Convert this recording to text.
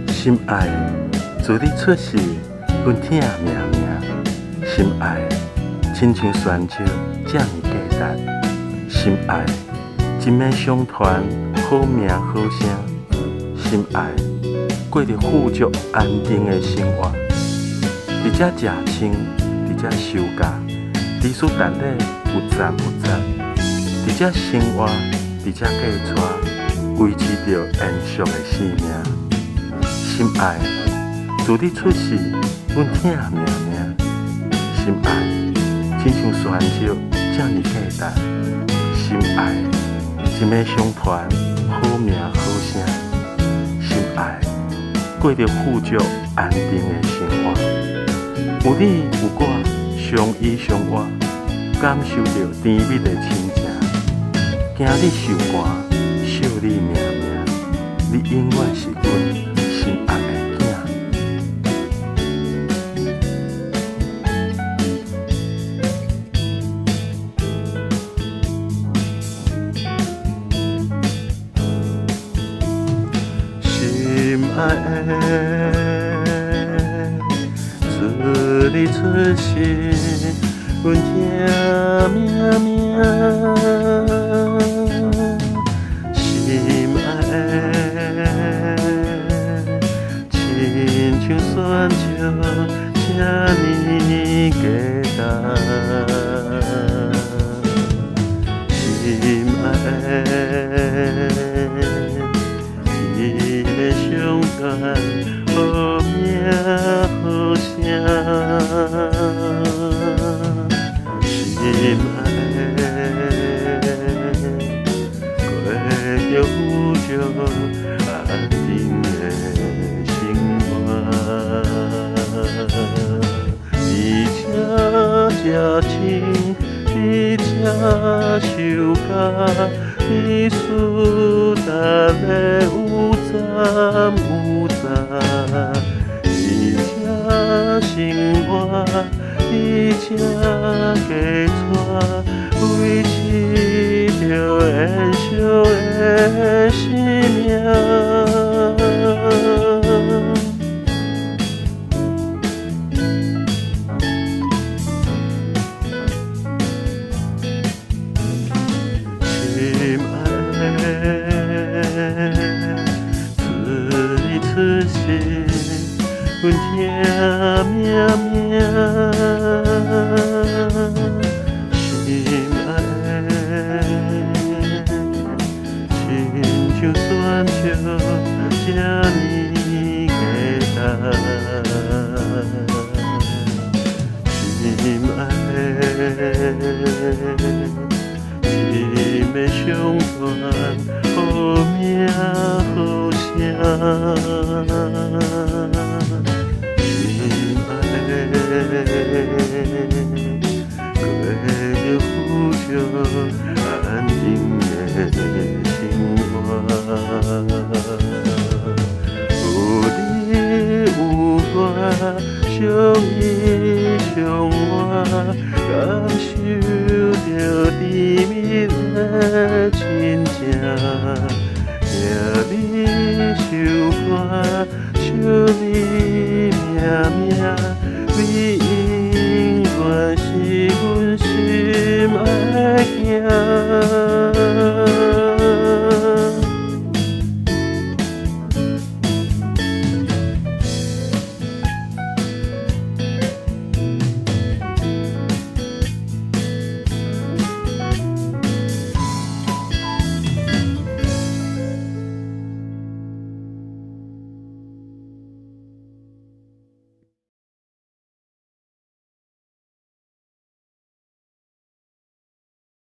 心爱的，自你出世，阮疼命命。心爱的，亲像泉州这呢价值。心爱的，一命相传，好名好声。心爱的，过着富足安定的生活。伫遮食穿，伫遮休假，知识达咧有赞有赞。伫遮生活，伫遮过带，维持着延续的生命。心爱的，自你出世，阮疼命命。心爱的，亲像泉州这呢价值。心爱的，一脉相传，好名好声。心爱的，过着富足安定的生活。有你有我，相依相偎，感受着甜蜜的亲情。惊你受寒，惜你命命，你永远是阮心爱的囝。心爱的，自你出世，阮疼命命。心爱的，亲像泉州这呢价值。心爱的，一脉相传，好名好声。心爱的，过着富足安定的生活。你这这亲，你这休假，你输得咧有赞有赞。你这生活，你这家带，维持着延续的生命。心爱的，自你出世，阮疼命命。心爱的，亲像泉州这呢价值。心爱的，一脉相传，好名好声。心爱的，过着富足安定的生活。有你有我，相依相偎，感受着甜蜜的亲情。听你受寒，惜你命命，你永远是阮心爱的囝。